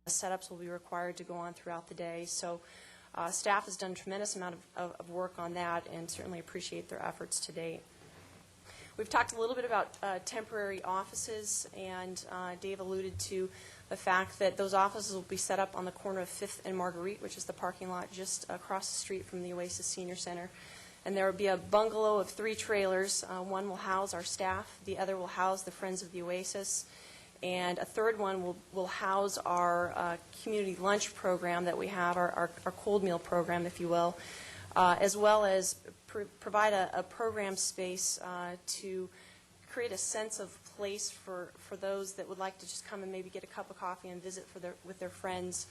setups will be required to go on throughout the day. So staff has done a tremendous amount of work on that, and certainly appreciate their efforts to date. We've talked a little bit about temporary offices, and Dave alluded to the fact that those offices will be set up on the corner of 5th and Marguerite, which is the parking lot just across the street from the OASIS Senior Center. And there will be a bungalow of 3 trailers. One will house our staff, the other will house the Friends of the OASIS, and a third one will house our community lunch program that we have, our cold meal program, if you will, as well as provide a program space to create a sense of place for those that would like to just come and maybe get a cup of coffee and visit with their friends,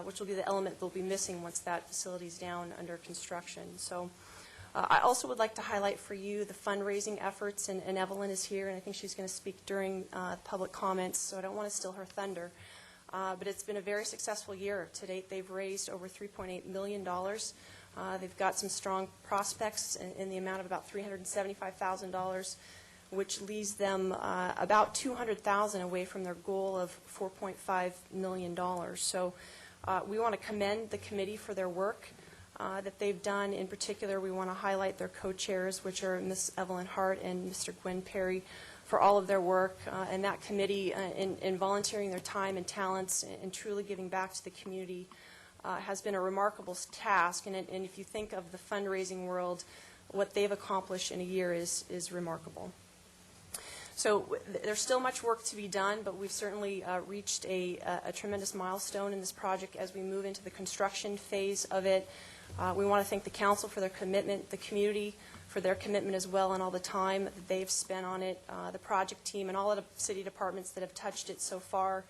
which will be the element they'll be missing once that facility is down under construction. So I also would like to highlight for you the fundraising efforts, and Evelyn is here, and I think she's going to speak during public comments, so I don't want to steal her thunder. But it's been a very successful year. To date, they've raised over $3.8 million. They've got some strong prospects in the amount of about $375,000, which leaves them about $200,000 away from their goal of $4.5 million. So we want to commend the committee for their work that they've done. In particular, we want to highlight their co-chairs, which are Ms. Evelyn Hart and Mr. Gwen Perry, for all of their work, and that committee in volunteering their time and talents and truly giving back to the community has been a remarkable task. And if you think of the fundraising world, what they've accomplished in a year is remarkable. So there's still much work to be done, but we've certainly reached a tremendous milestone in this project as we move into the construction phase of it. We want to thank the council for their commitment, the community for their commitment as well, and all the time that they've spent on it, the project team, and all of the city departments that have touched it so far,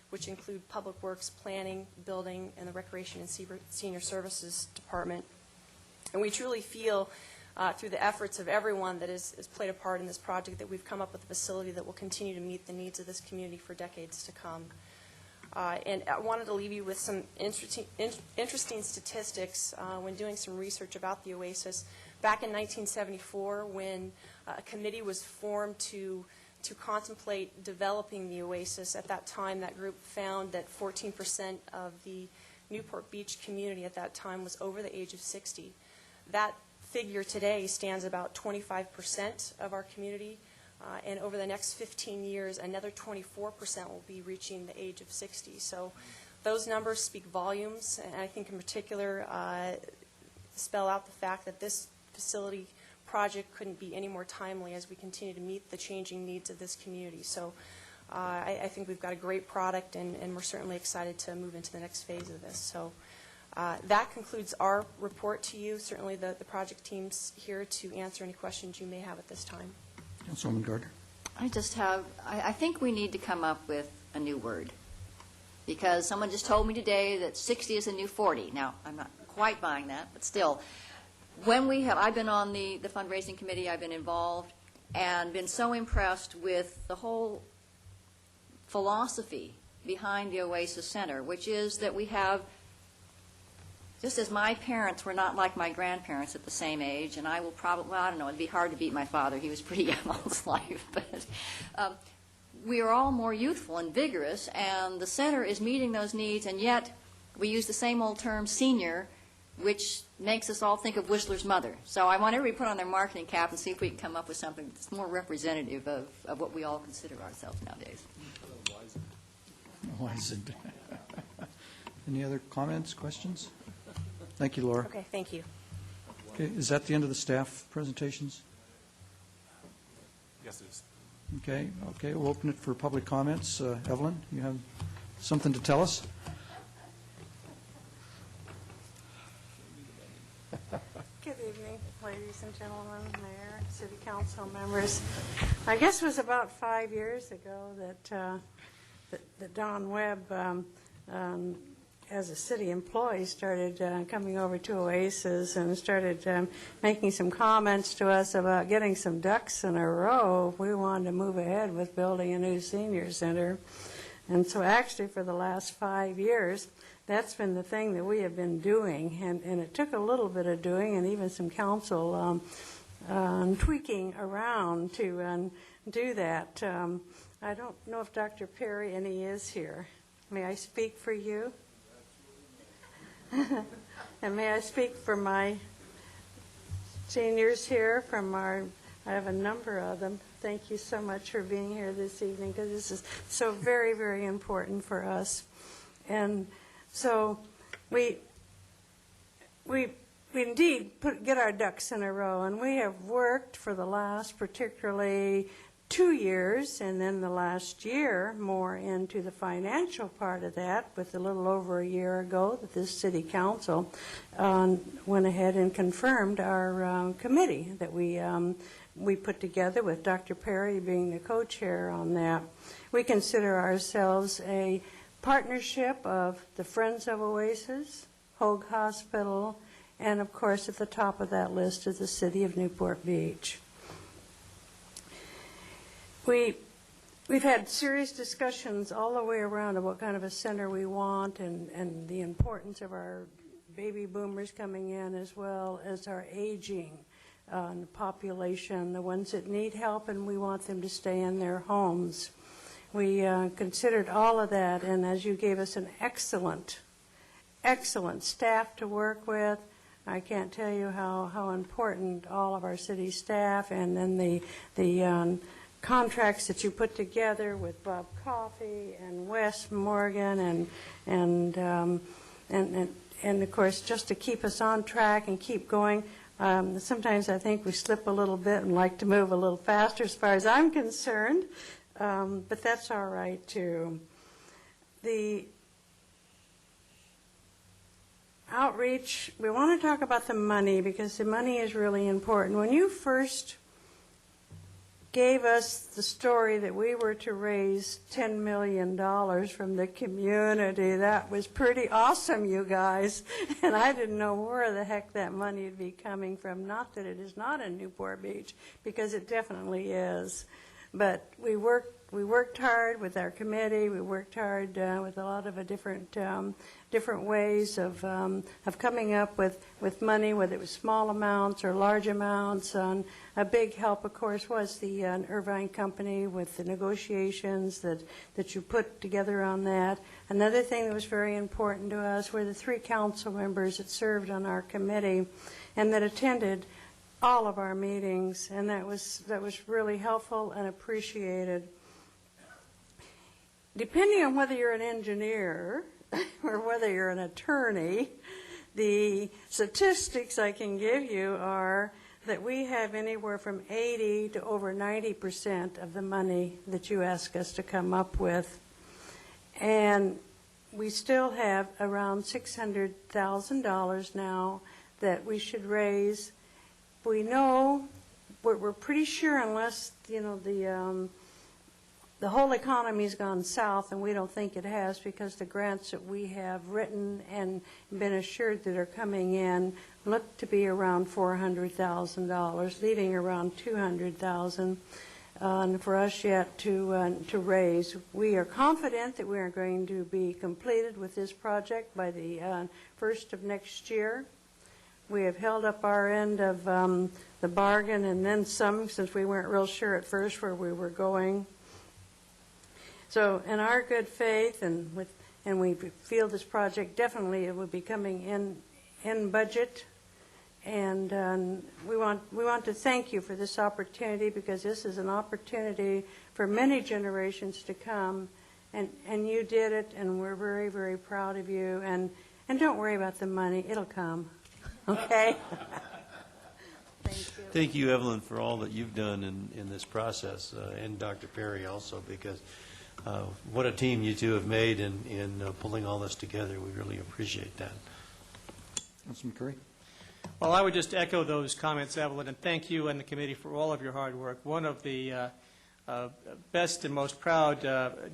which include Public Works, Planning, Building, and the Recreation and Senior Services Department. And we truly feel through the efforts of everyone that has played a part in this project that we've come up with a facility that will continue to meet the needs of this community for decades to come. And I wanted to leave you with some interesting statistics when doing some research about the OASIS. Back in 1974, when a committee was formed to contemplate developing the OASIS, at that time that group found that 14% of the Newport Beach community at that time was over the age of 60. That figure today stands about 25% of our community. And over the next 15 years, another 24% will be reaching the age of 60. So those numbers speak volumes, and I think in particular spell out the fact that this facility project couldn't be any more timely as we continue to meet the changing needs of this community. So I think we've got a great product, and we're certainly excited to move into the next phase of this. So that concludes our report to you. Certainly the project team's here to answer any questions you may have at this time. Councilwoman Gardner. I think we need to come up with a new word, because someone just told me today that 60 is a new 40. Now, I'm not quite buying that, but still, I've been on the fundraising committee, I've been involved, and been so impressed with the whole philosophy behind the OASIS Center, which is that we have, just as my parents were not like my grandparents at the same age, and I will probably, well, I don't know, it'd be hard to beat my father. He was pretty young all his life. But we are all more youthful and vigorous, and the center is meeting those needs, and yet we use the same old term, senior, which makes us all think of Whistler's mother. So I want everybody to put on their marketing cap and see if we can come up with something that's more representative of what we all consider ourselves nowadays. Wizened. Any other comments, questions? Thank you, Laura. Okay, thank you. Okay, is that the end of the staff presentations? Yes, it is. Okay, we'll open it for public comments. Evelyn, you have something to tell us? Good evening, ladies and gentlemen, Mayor, City Council members. I guess it was about 5 years ago that Don Webb, as a city employee, started coming over to OASIS and started making some comments to us about getting some ducks in a row if we wanted to move ahead with building a new senior center. And so actually for the last 5 years, that's been the thing that we have been doing. And it took a little bit of doing and even some council tweaking around to do that. I don't know if Dr. Perry, and he is here, May I speak for you? And may I speak for my seniors here I have a number of them. Thank you so much for being here this evening, because this is so very, very important for us. And so we indeed get our ducks in a row, and we have worked for the last particularly 2 years, and then the last year more into the financial part of that, with a little over a year ago that this city council went ahead and confirmed our committee that we put together, with Dr. Perry being the co-chair on that. We consider ourselves a partnership of the Friends of OASIS, Hoag Hospital, and of course at the top of that list is the city of Newport Beach. We've had serious discussions all the way around of what kind of a center we want, and the importance of our baby boomers coming in, as well as our aging population, the ones that need help, and we want them to stay in their homes. We considered all of that, and as you gave us an excellent staff to work with, I can't tell you how important all of our city staff, and then the contracts that you put together with Bob Coffey and Wes Morgan and of course, just to keep us on track and keep going. Sometimes I think we slip a little bit and like to move a little faster as far as I'm concerned, but that's all right too. The outreach, we want to talk about the money, because the money is really important. When you first gave us the story that we were to raise $10 million from the community, that was pretty awesome, you guys. And I didn't know where the heck that money would be coming from. Not that it is not in Newport Beach, because it definitely is. But we worked hard with our committee. We worked hard with a lot of different ways of coming up with money, whether it was small amounts or large amounts. And a big help, of course, was the Irvine Company with the negotiations that you put together on that. Another thing that was very important to us were the 3 council members that served on our committee and that attended all of our meetings, and that was really helpful and appreciated. Depending on whether you're an engineer or whether you're an attorney, the statistics I can give you are that we have anywhere from 80 to over 90% of the money that you ask us to come up with. And we still have around $600,000 now that we should raise. We know, we're pretty sure, unless, the whole economy's gone south, and we don't think it has, because the grants that we have written and been assured that are coming in look to be around $400,000, leaving around $200,000 for us yet to raise. We are confident that we are going to be completed with this project by the first of next year. We have held up our end of the bargain and then some, since we weren't real sure at first where we were going. So in our good faith, and we feel this project definitely it will be coming in budget, and we want to thank you for this opportunity, because this is an opportunity for many generations to come, and you did it, and we're very, very proud of you. And don't worry about the money; it'll come. Okay. Thank you. Thank you, Evelyn, for all that you've done in this process, and Dr. Perry also, because what a team you two have made in pulling all this together. We really appreciate that. Councilman Curry. Well, I would just echo those comments, Evelyn, and thank you and the committee for all of your hard work. One of the best and most proud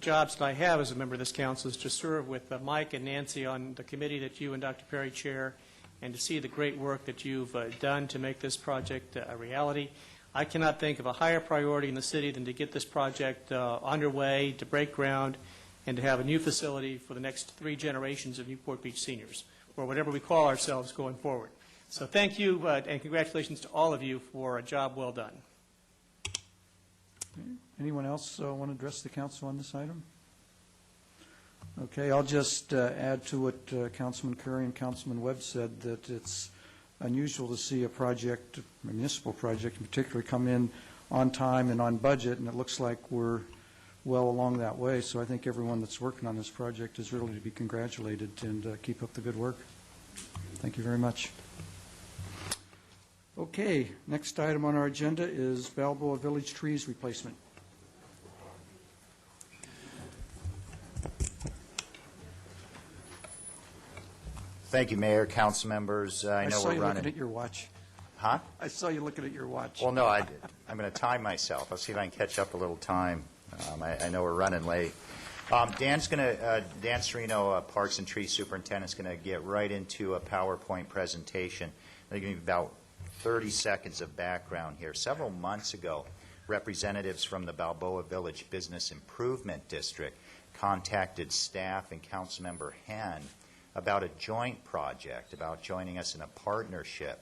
jobs that I have as a member of this council is to serve with Mike and Nancy on the committee that you and Dr. Perry chair, and to see the great work that you've done to make this project a reality. I cannot think of a higher priority in the city than to get this project underway, to break ground, and to have a new facility for the next 3 generations of Newport Beach seniors, or whatever we call ourselves going forward. So thank you, and congratulations to all of you for a job well done. Anyone else want to address the council on this item? Okay, I'll just add to what Councilman Curry and Councilman Webb said, that it's unusual to see a project, a municipal project in particular, come in on time and on budget, and it looks like we're well along that way. So I think everyone that's working on this project is really to be congratulated, and keep up the good work. Thank you very much. Okay, next item on our agenda is Balboa Village trees replacement. Thank you, Mayor, council members. I know saw we're you running. looking at your watch. Huh? I saw you looking at your watch. Well, no, I'm going to time myself. I'll see if I can catch up a little time. I know we're running late. Dan Serino, Parks and Tree Superintendent, is going to get right into a PowerPoint presentation. I'll give you about 30 seconds of background here. Several months ago, representatives from the Balboa Village Business Improvement District contacted staff and Councilmember Henn about a joint project, about joining us in a partnership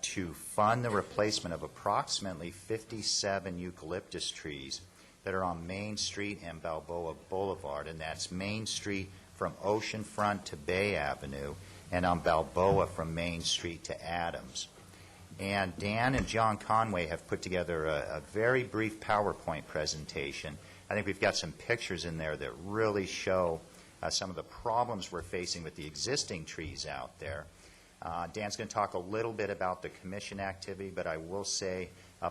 to fund the replacement of approximately 57 eucalyptus trees that are on Main Street and Balboa Boulevard, and that's Main Street from Oceanfront to Bay Avenue, and on Balboa from Main Street to Adams. And Dan and John Conway have put together a very brief PowerPoint presentation. I think we've got some pictures in there that really show some of the problems we're facing with the existing trees out there. Dan's going to talk a little bit about the commission activity, but I will say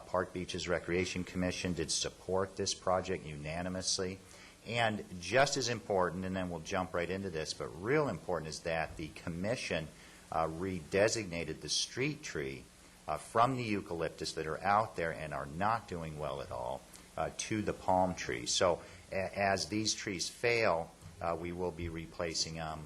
Park Beaches Recreation Commission did support this project unanimously. And just as important, and then we'll jump right into this, but real important is that the commission redesignated the street tree from the eucalyptus that are out there and are not doing well at all to the palm tree. So as these trees fail, we will be replacing them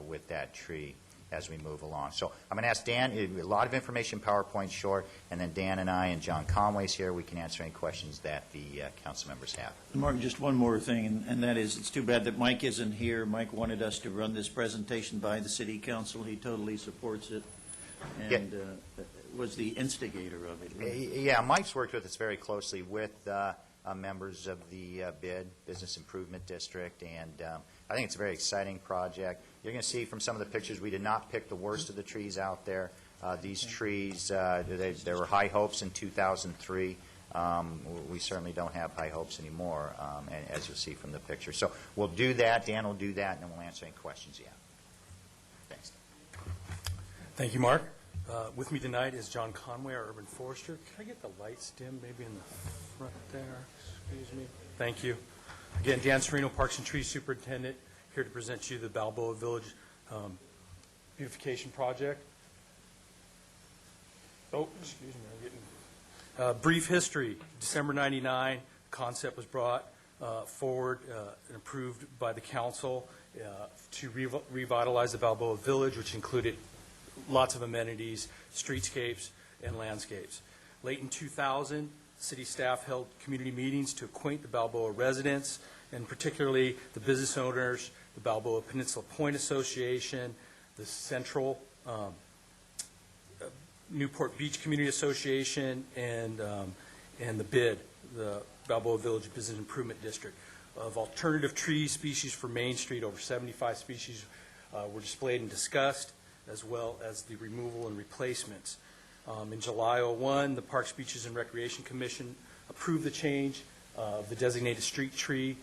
with that tree as we move along. So I'm going to ask Dan, a lot of information, PowerPoint short, and then Dan and I and John Conway's here. We can answer any questions that the council members have. Mark, just one more thing, and that is, it's too bad that Mike isn't here. Mike wanted us to run this presentation by the city council. He totally supports it, and was the instigator of it. Yeah, Mike's worked with us very closely with members of the Business Improvement District, and I think it's a very exciting project. You're going to see from some of the pictures, we did not pick the worst of the trees out there. These trees, there were high hopes in 2003. We certainly don't have high hopes anymore, as you'll see from the picture. So we'll do that. Dan will do that, and then we'll answer any questions you have. Thanks. Thank you, Mark. With me tonight is John Conway, our urban forester. Can I get the lights dim maybe in the front there? Excuse me. Thank you. Again, Dan Serino, Parks and Tree Superintendent, here to present you the Balboa Village beautification project. Oh, excuse me, I'm getting... brief history. December 99, concept was brought forward and approved by the council to revitalize the Balboa Village, which included lots of amenities, streetscapes, and landscapes. Late in 2000, city staff held community meetings to acquaint the Balboa residents, and particularly the business owners, the Balboa Peninsula Point Association, the Central Newport Beach Community Association, and the BID, the Balboa Village Business Improvement District. Of alternative tree species for Main Street, over 75 species were displayed and discussed, as well as the removal and replacements. In July 01, the Parks, Beaches, and Recreation Commission approved the change of the designated street tree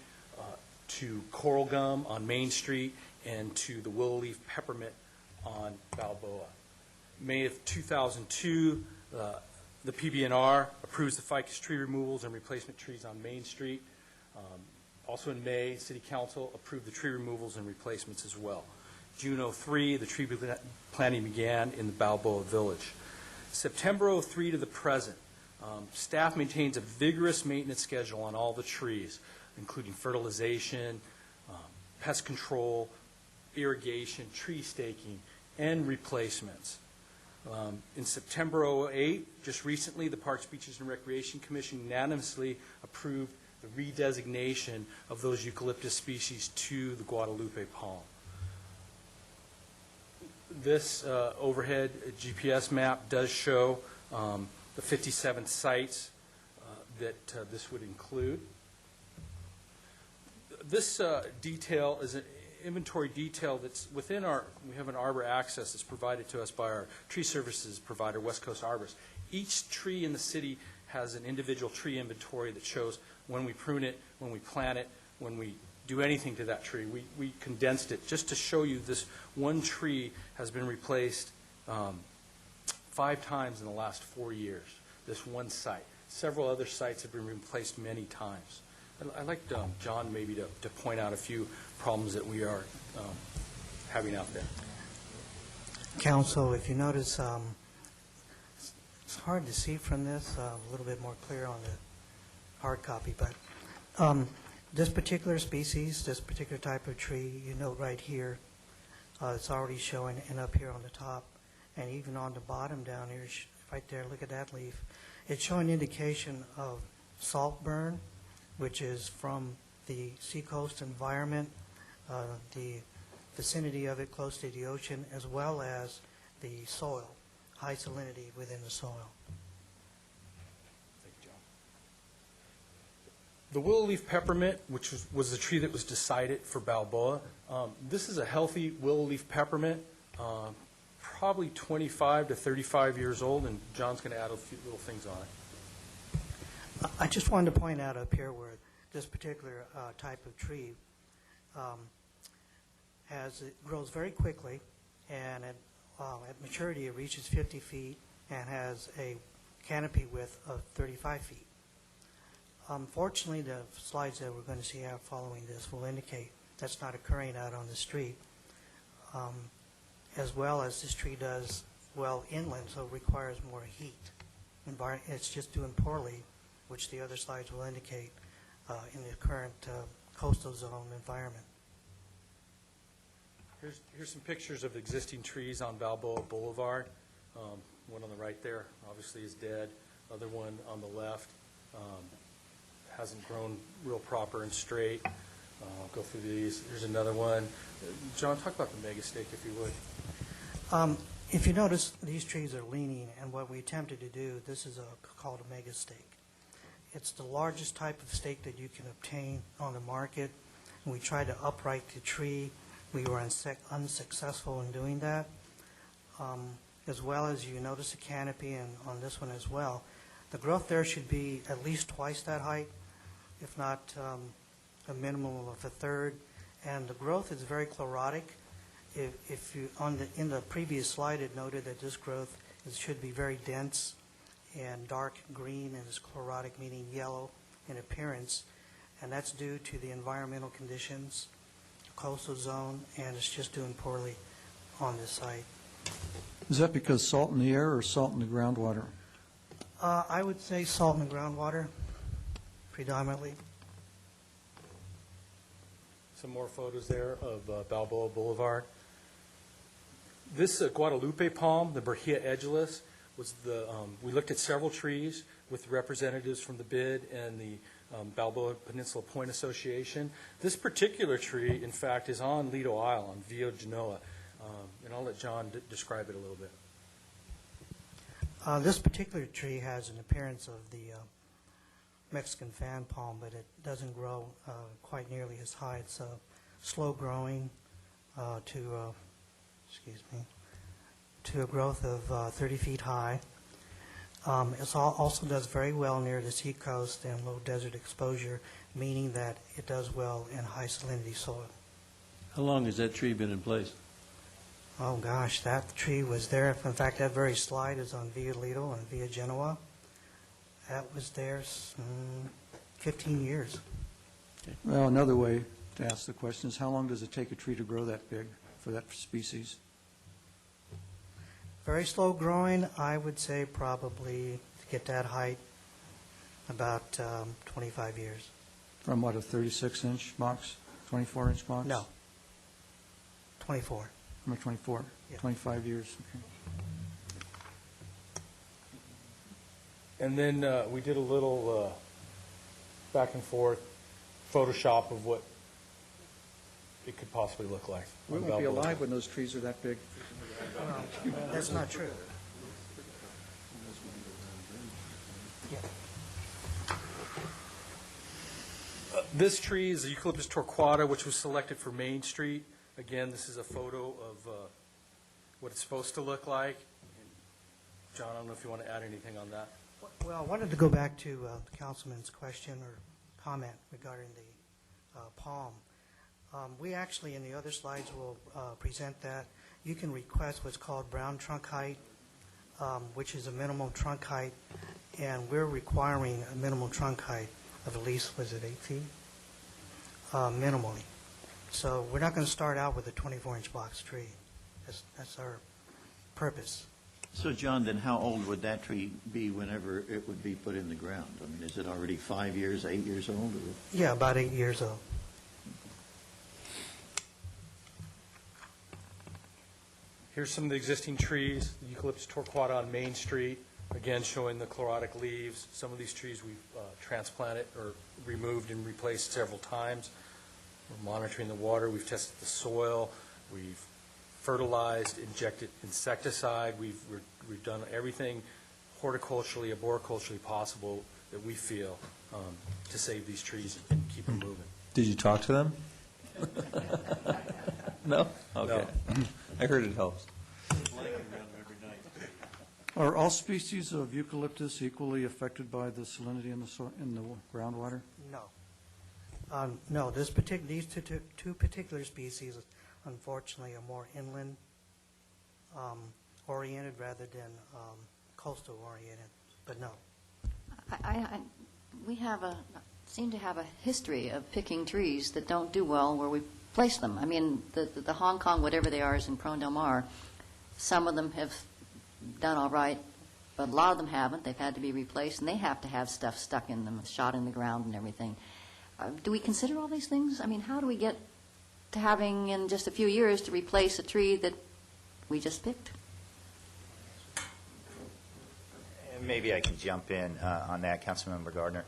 to coral gum on Main Street and to the willow leaf peppermint on Balboa. May of 2002, the PBNR approves the ficus tree removals and replacement trees on Main Street. Also in May, City Council approved the tree removals and replacements as well. June 03, the tree planting began in the Balboa Village. September 03 to the present, staff maintains a vigorous maintenance schedule on all the trees, including fertilization, pest control, irrigation, tree staking, and replacements. In September 08, just recently, the Parks, Beaches, and Recreation Commission unanimously approved the redesignation of those eucalyptus species to the Guadalupe palm. This overhead GPS map does show the 57 sites that this would include. This detail is an inventory detail that's within we have an arbor access that's provided to us by our tree services provider, West Coast Arborists. Each tree in the city has an individual tree inventory that shows when we prune it, when we plant it, when we do anything to that tree. We condensed it just to show you this one tree has been replaced 5 times in the last 4 years, this one site. Several other sites have been replaced many times. I'd like John maybe to point out a few problems that we are having out there. Council, if you notice, it's hard to see from this, a little bit more clear on the hard copy, but this particular species, this particular type of tree, you note right here, it's already showing, and up here on the top, and even on the bottom down here, right there, look at that leaf. It's showing indication of salt burn, which is from the seacoast environment, the vicinity of it close to the ocean, as well as the soil, high salinity within the soil. Thank you, John. The willow leaf peppermint, which was the tree that was decided for Balboa, this is a healthy willow leaf peppermint, probably 25 to 35 years old, and John's going to add a few little things on it. I just wanted to point out up here where this particular type of tree it grows very quickly, and at maturity it reaches 50 feet and has a canopy width of 35 feet. Unfortunately, the slides that we're going to see following this will indicate that's not occurring out on the street, as well as this tree does well inland, so it requires more heat. It's just doing poorly, which the other slides will indicate, in the current coastal zone environment. Here's some pictures of existing trees on Balboa Boulevard. One on the right there obviously is dead. Other one on the left hasn't grown real proper and straight. I'll go through these. Here's another one. John, talk about the mega stake, if you would. If you notice, these trees are leaning, and what we attempted to do, this is called a mega stake. It's the largest type of stake that you can obtain on the market, and we tried to upright the tree. We were unsuccessful in doing that. As well as you notice the canopy, and on this one as well, the growth there should be at least twice that height, if not a minimum of a third. And the growth is very chlorotic. If you in the previous slide, it noted that this growth should be very dense and dark green, and is chlorotic, meaning yellow in appearance, and that's due to the environmental conditions, coastal zone, and it's just doing poorly on this site. Is that because salt in the air or salt in the groundwater? I would say salt in the groundwater, predominantly. Some more photos there of Balboa Boulevard. This Guadalupe palm, the Berhia edulis, was we looked at several trees with representatives from the BID and the Balboa Peninsula Point Association. This particular tree, in fact, is on Lido Isle, on Via Genoa, and I'll let John describe it a little bit. This particular tree has an appearance of the Mexican fan palm, but it doesn't grow quite nearly as high. It's slow growing to a growth of 30 feet high. It also does very well near the seacoast and low desert exposure, meaning that it does well in high salinity soil. How long has that tree been in place? Oh gosh, that tree was there. In fact, that very slide is on Via Lido and Via Genoa. That was there 15 years. Well, another way to ask the question is, how long does it take a tree to grow that big for that species? Very slow growing, I would say probably to get that height, about 25 years. From what, a 36-inch box, 24-inch box? No, 24. From a 24, Yeah. 25 years, okay. And then we did a little back and forth Photoshop of what it could possibly look like. We won't be alive when those trees are that big. That's not true. Yeah. This tree is the Eucalyptus torquata, which was selected for Main Street. Again, this is a photo of what it's supposed to look like. John, I don't know if you want to add anything on that. Well, I wanted to go back to the councilman's question or comment regarding the palm. We actually, in the other slides, will present that. You can request what's called brown trunk height, which is a minimum trunk height, and we're requiring a minimum trunk height of at least, was it 8 feet? Minimally. So we're not going to start out with a 24-inch box tree. That's our purpose. So, John, then how old would that tree be whenever it would be put in the ground? I mean, is it already 5 years, 8 years old? Or? Yeah, about 8 years old. Here's some of the existing trees, the Eucalyptus torquata on Main Street, again showing the chlorotic leaves. Some of these trees we've transplanted or removed and replaced several times. We're monitoring the water. We've tested the soil. We've fertilized, injected insecticide. We've done everything horticulturally, arboriculturally possible that we feel to save these trees and keep them moving. Did you talk to them? No? Okay. No. I heard it helps. Are all species of eucalyptus equally affected by the salinity in the groundwater? No. No, these two particular species, unfortunately, are more inland oriented rather than coastal oriented, but no. We seem to have a history of picking trees that don't do well where we place them. I mean, the Hong Kong, whatever they are, is in Prone Del Mar. Some of them have done all right, but a lot of them haven't. They've had to be replaced, and they have to have stuff stuck in them, shot in the ground and everything. Do we consider all these things? I mean, how do we get to having, in just a few years, to replace a tree that we just picked? Maybe I can jump in on that, Councilmember Gardner.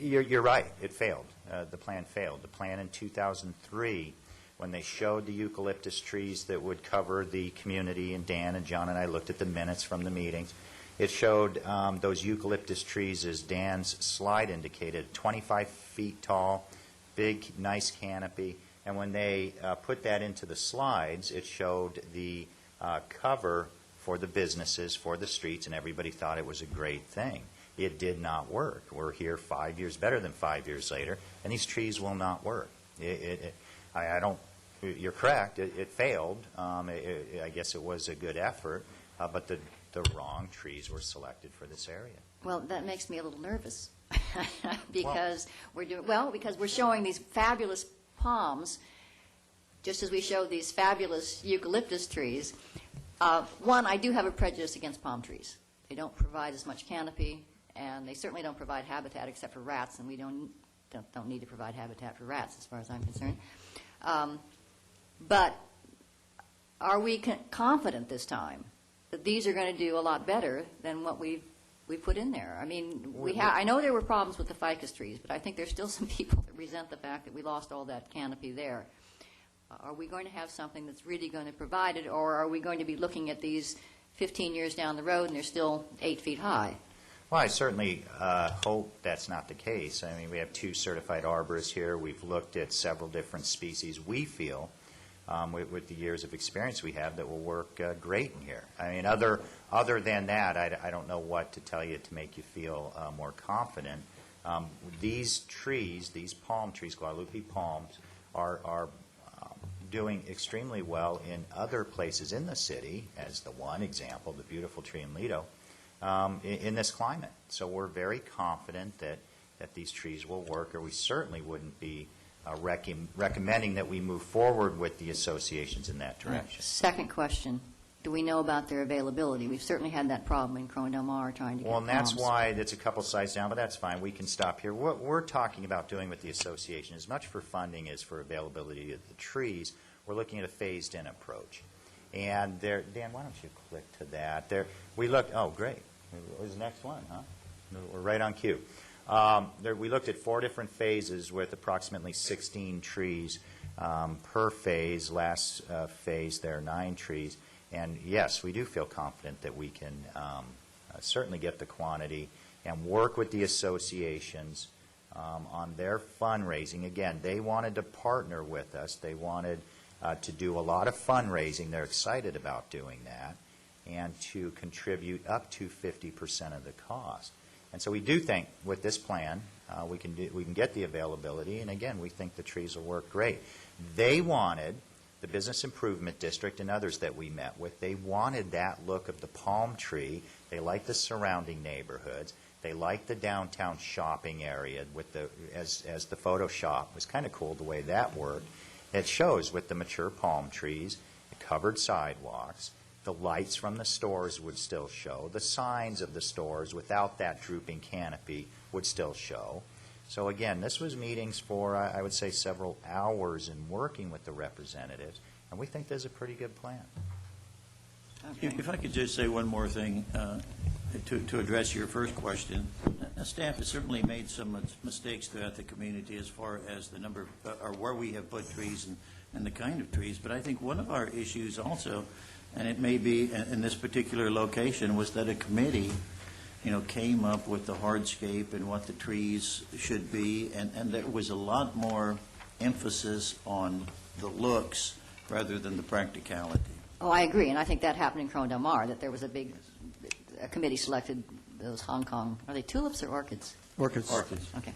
You're right. It failed. The plan failed. The plan in 2003, when they showed the eucalyptus trees that would cover the community, and Dan and John and I looked at the minutes from the meetings, it showed those eucalyptus trees, as Dan's slide indicated, 25 feet tall, big, nice canopy. And when they put that into the slides, it showed the cover for the businesses, for the streets, and everybody thought it was a great thing. It did not work. We're here 5 years, better than 5 years later, and these trees will not work. I don't. You're correct. It failed. I guess it was a good effort, but the wrong trees were selected for this area. Well, that makes me a little nervous because because we're showing these fabulous palms, just as we showed these fabulous eucalyptus trees. One, I do have a prejudice against palm trees. They don't provide as much canopy, and they certainly don't provide habitat except for rats, and we don't need to provide habitat for rats as far as I'm concerned. But are we confident this time that these are going to do a lot better than what we put in there? I mean, I know there were problems with the ficus trees, but I think there's still some people that resent the fact that we lost all that canopy there. Are we going to have something that's really going to provide it, or are we going to be looking at these 15 years down the road and they're still 8 feet high? Well, I certainly hope that's not the case. I mean, we have 2 certified arborists here. We've looked at several different species we feel, with the years of experience we have, that will work great in here. I mean, other than that, I don't know what to tell you to make you feel more confident. These trees, these palm trees, Guadalupe palms, are doing extremely well in other places in the city, as the one example, the beautiful tree in Lido, in this climate. So we're very confident that these trees will work, or we certainly wouldn't be recommending that we move forward with the associations in that direction. Second question, do we know about their availability? We've certainly had that problem in Corona Del Mar trying to get Well, and that's palms. why it's a couple slides down, but that's fine. We can stop here. What we're talking about doing with the association, as much for funding as for availability of the trees, we're looking at a phased-in approach. And there, Dan, why don't you click to that? There, we looked. Oh, great. Where's the next one? Huh? We're right on cue. We looked at 4 different phases with approximately 16 trees per phase. Last phase, there are 9 trees. And yes, we do feel confident that we can certainly get the quantity and work with the associations on their fundraising. Again, they wanted to partner with us. They wanted to do a lot of fundraising. They're excited about doing that, and to contribute up to 50% of the cost. And so we do think with this plan, we can get the availability, and again, we think the trees will work great. They wanted, the Business Improvement District and others that we met with, they wanted that look of the palm tree. They liked the surrounding neighborhoods. They liked the downtown shopping area with the, as the Photoshop was kind of cool the way that worked. It shows with the mature palm trees, the covered sidewalks, the lights from the stores would still show, the signs of the stores without that drooping canopy would still show. So again, this was meetings for, I would say, several hours in working with the representatives, and we think there's a pretty good plan. If I could just say one more thing to address your first question. Staff has certainly made some mistakes throughout the community as far as the number, or where we have put trees and the kind of trees. But I think one of our issues also, and it may be in this particular location, was that a committee, came up with the hardscape and what the trees should be, and there was a lot more emphasis on the looks rather than the practicality. Oh, I agree, and I think that happened in Corona Del Mar, that there was a committee selected those Hong Kong, are they tulips or orchids? Orchids. Orchids. Okay.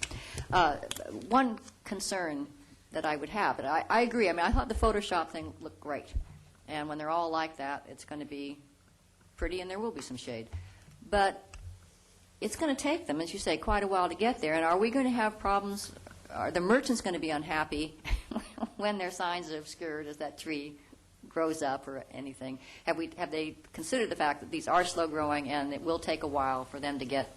One concern that I would have, but I agree, I thought the Photoshop thing looked great, and when they're all like that, it's going to be pretty and there will be some shade. But it's going to take them, as you say, quite a while to get there, and are we going to have problems, are the merchants going to be unhappy when their signs are obscured as that tree grows up or anything? Have they considered the fact that these are slow growing and it will take a while for them to get?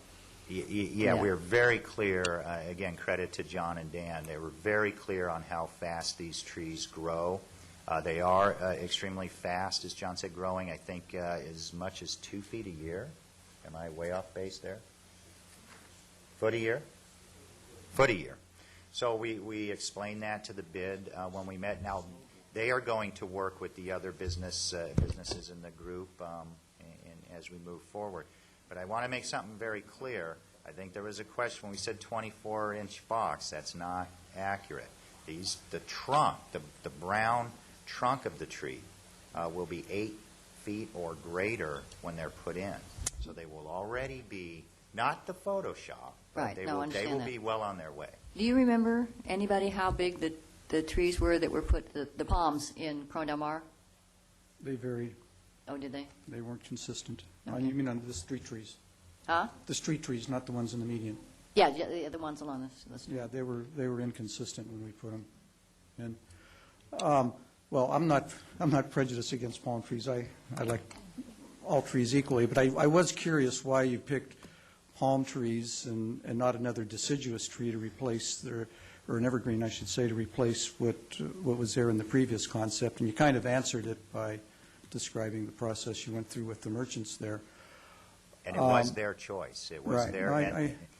Yeah, we're very clear. Again, credit to John and Dan. They were very clear on how fast these trees grow. They are extremely fast, as John said, growing, I think, as much as 2 feet a year. Am I way off base there? Foot a year? Foot a year. So we explained that to the bid when we met. Now, they are going to work with the other businesses in the group as we move forward. But I want to make something very clear. I think there was a question when we said 24-inch box. That's not accurate. The trunk, the brown trunk of the tree will be 8 feet or greater when they're put in. So they will already be, not the Photoshop, but Right, they no, will be well on their way. Do you remember, anybody, how big the trees were that were put, the palms in Corona Del Mar? They varied. Oh, did they? They weren't consistent. Okay. You mean on the street trees? Huh? The street trees, not the ones in the median. Yeah, the ones along this. Yeah, they were inconsistent when we put them in. Well, I'm not prejudiced against palm trees. I like all trees equally, but I was curious why you picked palm trees and not another deciduous tree to replace or an evergreen, I should say, to replace what was there in the previous concept. And you kind of answered it by describing the process you went through with the merchants there. And it was their choice. It was right. their.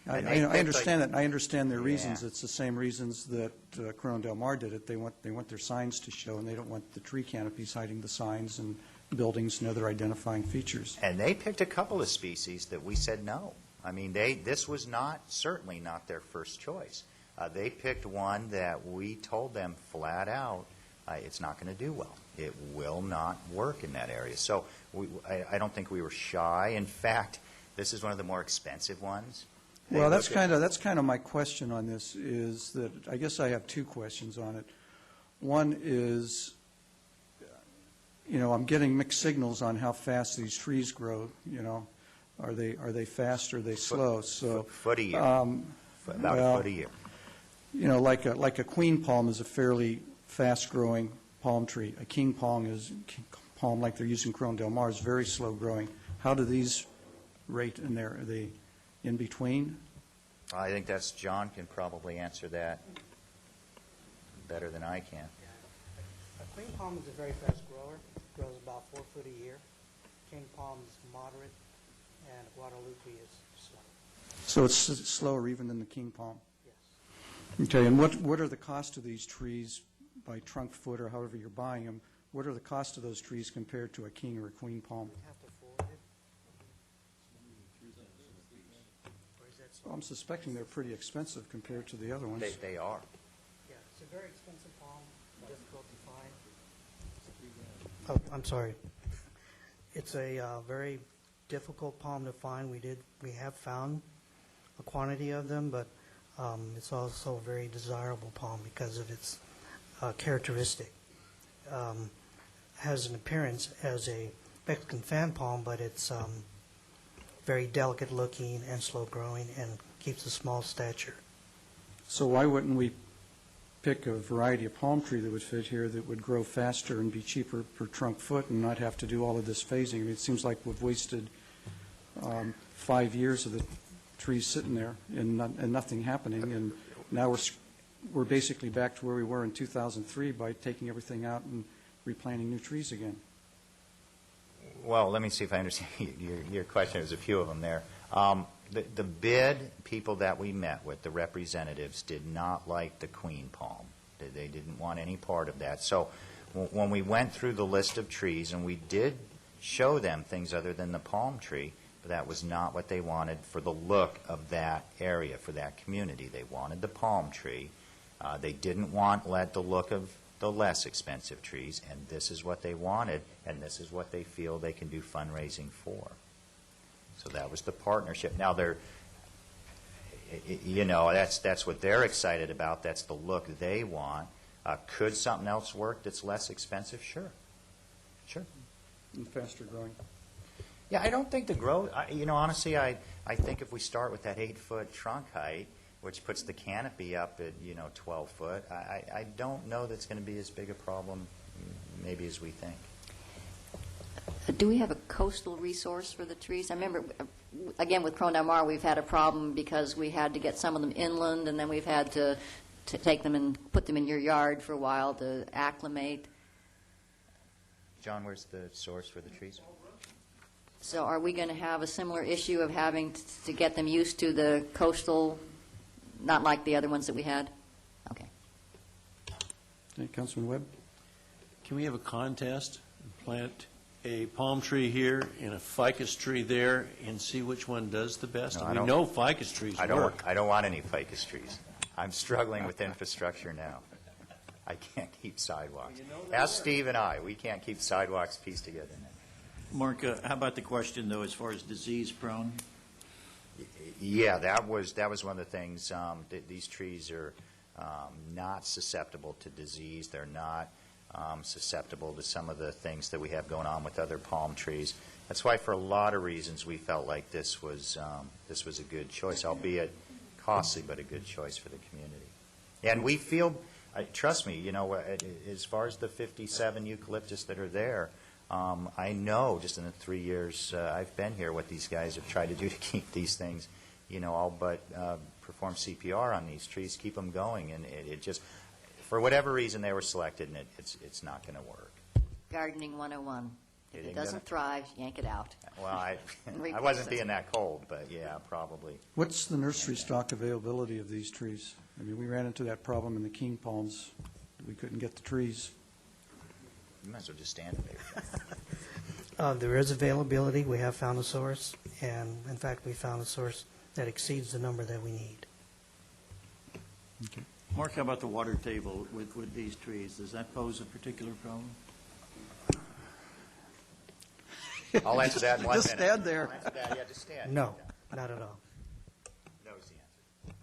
No, I understand that. I understand their reasons. It's the same reasons that Corona Del Mar did it. They want their signs to show, and they don't want the tree canopies hiding the signs and buildings and other identifying features. And they picked a couple of species that we said no. I mean, this was certainly not their first choice. They picked one that we told them flat out, it's not going to do well. It will not work in that area. So I don't think we were shy. In fact, this is one of the more expensive ones. Well, that's kind of my question on this, is that I guess I have two questions on it. One is, I'm getting mixed signals on how fast these trees grow. Are they fast or are they slow? Foot a year. About a foot a year. Like a queen palm is a fairly fast-growing palm tree. A king palm like they're using Corona Del Mar is very slow growing. How do these rate in there? Are they in between? I think John can probably answer that better than I can. A queen palm is a very fast grower. It grows about 4 foot a year. King palm is moderate, and Guadalupe is slow. So it's slower even than the king palm? Yes. Okay, and what are the costs of these trees by trunk foot or however you're buying them? What are the costs of those trees compared to a king or a queen palm? You have to forward it. Or is that I'm suspecting they're pretty expensive compared to the other ones. They are. Yeah, it's a very expensive palm, difficult to find. Oh, I'm sorry. It's a very difficult palm to find. We have found a quantity of them, but it's also a very desirable palm because of its characteristic. Has an appearance as a Mexican fan palm, but it's very delicate looking and slow growing and keeps a small stature. So why wouldn't we pick a variety of palm tree that would fit here that would grow faster and be cheaper per trunk foot and not have to do all of this phasing? I mean, it seems like we've wasted 5 years of the trees sitting there and nothing happening, and now we're basically back to where we were in 2003 by taking everything out and replanting new trees again. Well, let me see if I understand your question. There's a few of them there. The bid people that we met with, the representatives, did not like the queen palm. They didn't want any part of that. So when we went through the list of trees, and we did show them things other than the palm tree, but that was not what they wanted for the look of that area, for that community. They wanted the palm tree. They didn't want the look of the less expensive trees, and this is what they wanted, and this is what they feel they can do fundraising for. So that was the partnership. Now, that's what they're excited about. That's the look they want. Could something else work that's less expensive? Sure. Sure. And faster growing. Yeah, I don't think the growth, honestly, I think if we start with that 8-foot trunk height, which puts the canopy up at, 12 foot, I don't know that's going to be as big a problem maybe as we think. Do we have a coastal resource for the trees? I remember, again, with Corona del Mar, we've had a problem because we had to get some of them inland, and then we've had to take them and put them in your yard for a while to acclimate. John, where's the source for the trees? So are we going to have a similar issue of having to get them used to the coastal, not like the other ones that we had? Okay. Okay, Councilman Webb? Can we have a contest and plant a palm tree here and a ficus tree there and see which one does the best? No, And we know ficus trees work. I don't want any ficus trees. I'm struggling with infrastructure now. I can't keep sidewalks. Ask Steve and I. We can't keep sidewalks pieced together now. Mark, how about the question, though, as far as disease prone? Yeah, that was one of the things. These trees are not susceptible to disease. They're not susceptible to some of the things that we have going on with other palm trees. That's why, for a lot of reasons, we felt like this was a good choice, albeit costly, but a good choice for the community. And we feel, trust me, as far as the 57 eucalyptus that are there, I know just in the 3 years I've been here what these guys have tried to do to keep these things, all but perform CPR on these trees, keep them going, and it just, for whatever reason, they were selected, and it's not going to work. Gardening 101. If It it ain't doesn't thrive, yank it out. Well, I Replace wasn't it. being that cold, but yeah, probably. What's the nursery stock availability of these trees? I mean, we ran into that problem in the king palms. We couldn't get the trees. You might as well just stand there. There is availability. We have found a source, and in fact, we found a source that exceeds the number that we need. Mark, how about the water table with these trees? Does that pose a particular problem? I'll answer that in 1 minute. Just stand there. I'll answer that. Yeah, just stand. No, not at all. No is the answer.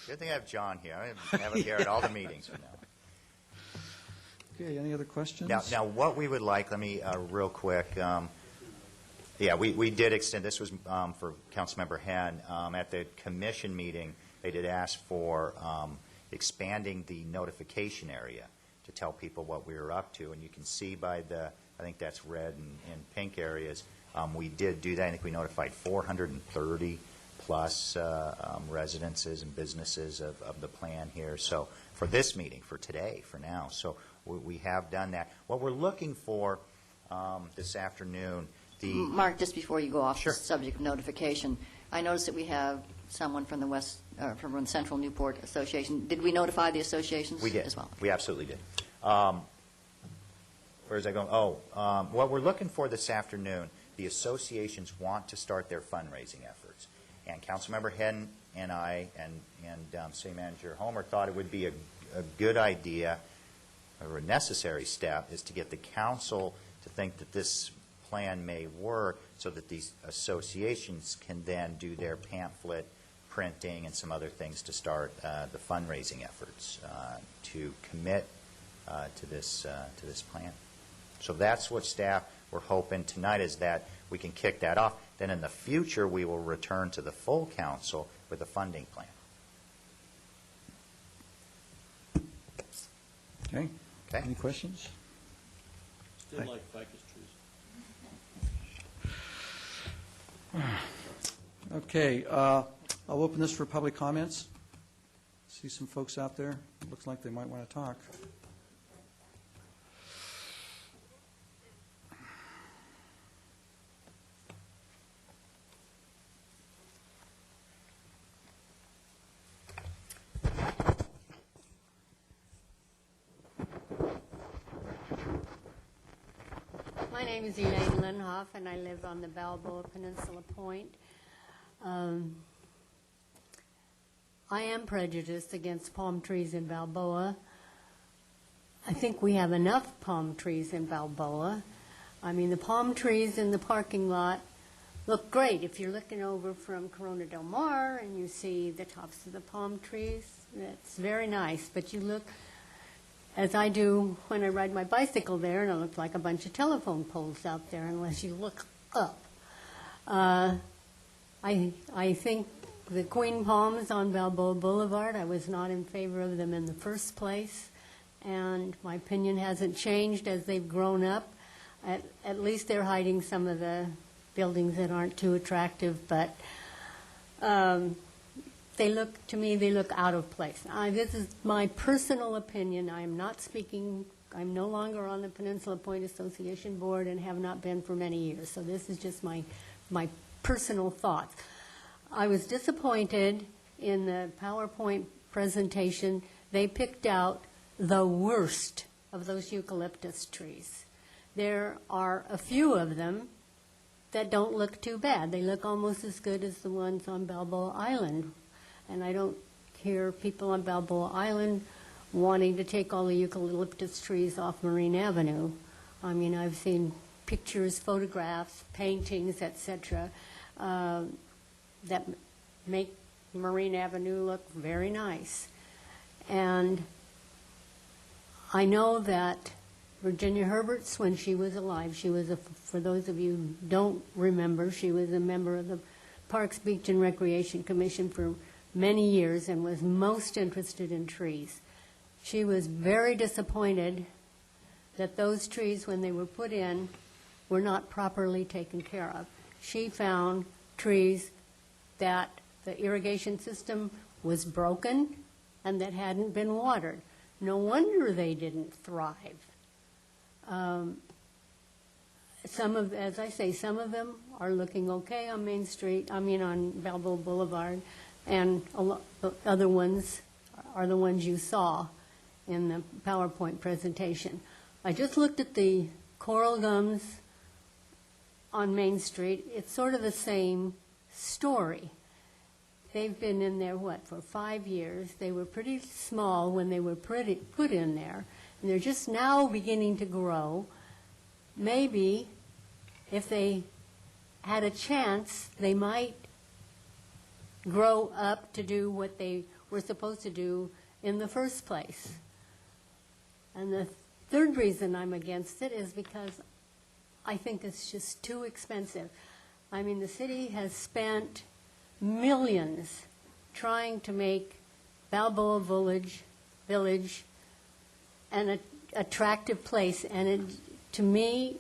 Good thing I have John here. I have him here at all the meetings from now. Okay, any other questions? Now, what we would like, let me, real quick, we did extend, this was for Councilmember Henn, at the commission meeting, they did ask for expanding the notification area to tell people what we were up to, and you can see by the, I think that's red and pink areas, we did do that. I think we notified 430 plus residences and businesses of the plan here. So for this meeting, for today, for now, so we have done that. What we're looking for this afternoon, Mark, just before you go off Sure. the subject of notification, I noticed that we have someone from the from the Central Newport Association. Did we notify the associations We did. as well? We absolutely did. Where's that going? What we're looking for this afternoon, the associations want to start their fundraising efforts. And Councilmember Henn and I and City Manager Homer thought it would be a good idea, or a necessary step, is to get the council to think that this plan may work so that these associations can then do their pamphlet printing and some other things to start the fundraising efforts to commit to this plan. So that's what staff were hoping tonight, is that we can kick that off. Then in the future, we will return to the full council with a funding plan. Okay? Okay? Any questions? Still like ficus trees. Okay, I'll open this for public comments. See some folks out there. Looks like they might want to talk. My name is Elaine Linhoff, and I live on the Balboa Peninsula Point. I am prejudiced against palm trees in Balboa. I think we have enough palm trees in Balboa. I mean, the palm trees in the parking lot look great. If you're looking over from Corona del Mar and you see the tops of the palm trees, that's very nice. But you look, as I do when I ride my bicycle there, and it looks like a bunch of telephone poles out there unless you look up. I think the queen palms on Balboa Boulevard, I was not in favor of them in the first place, and my opinion hasn't changed as they've grown up. At least they're hiding some of the buildings that aren't too attractive, but they look out of place. This is my personal opinion. I am not speaking, I'm no longer on the Peninsula Point Association Board and have not been for many years, so this is just my personal thoughts. I was disappointed in the PowerPoint presentation. They picked out the worst of those eucalyptus trees. There are a few of them that don't look too bad. They look almost as good as the ones on Balboa Island. And I don't hear people on Balboa Island wanting to take all the eucalyptus trees off Marine Avenue. I mean, I've seen pictures, photographs, paintings, etc., that make Marine Avenue look very nice. And I know that Virginia Herberts, when she was alive, she was, for those of you who don't remember, she was a member of the Parks, Beach, and Recreation Commission for many years and was most interested in trees. She was very disappointed that those trees, when they were put in, were not properly taken care of. She found trees that the irrigation system was broken and that hadn't been watered. No wonder they didn't thrive. As I say, some of them are looking okay on Main Street, on Balboa Boulevard, and the other ones are the ones you saw in the PowerPoint presentation. I just looked at the coral gums on Main Street. It's sort of the same story. They've been in there, for 5 years. They were pretty small when they were put in there, and they're just now beginning to grow. Maybe if they had a chance, they might grow up to do what they were supposed to do in the first place. And the third reason I'm against it is because I think it's just too expensive. I mean, the city has spent millions trying to make Balboa Village an attractive place, and to me,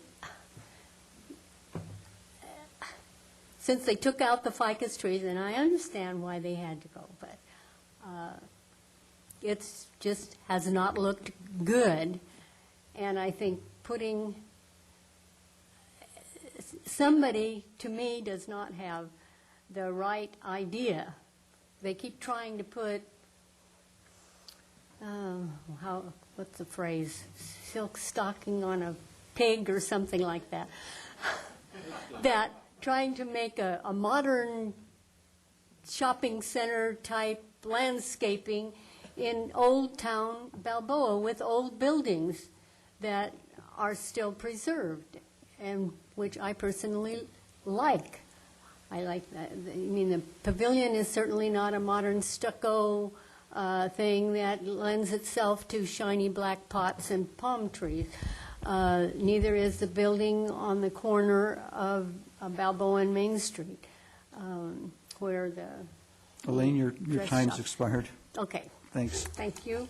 since they took out the ficus trees, and I understand why they had to go, but it just has not looked good, and I think putting somebody, to me, does not have the right idea. They keep trying to put, what's the phrase, silk stocking on a pig or something like that. That trying to make a modern shopping center type landscaping in Old Town Balboa with old buildings that are still preserved, and which I personally like. I like that. I mean, the pavilion is certainly not a modern stucco thing that lends itself to shiny black pots and palm trees. Neither is the building on the corner of Balboa and Main Street, where the... Elaine, your dress time's shop. expired. Okay, Thanks. thank you.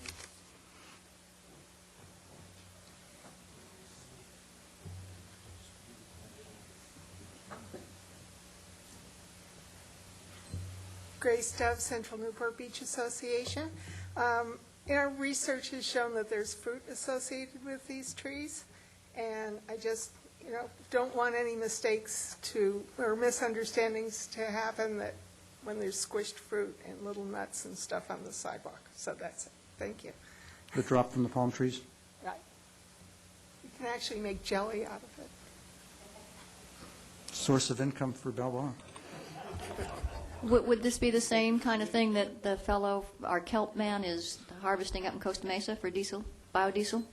Grace Dove, Central Newport Beach Association. Our research has shown that there's fruit associated with these trees, and I just, don't want any mistakes or misunderstandings to happen that when there's squished fruit and little nuts and stuff on the sidewalk. So that's it. Thank you. The drop from the palm trees? Right. You can actually make jelly out of it. Source of income for Balboa. Would this be the same kind of thing that the fellow, our kelp man, is harvesting up in Costa Mesa for diesel, biodiesel?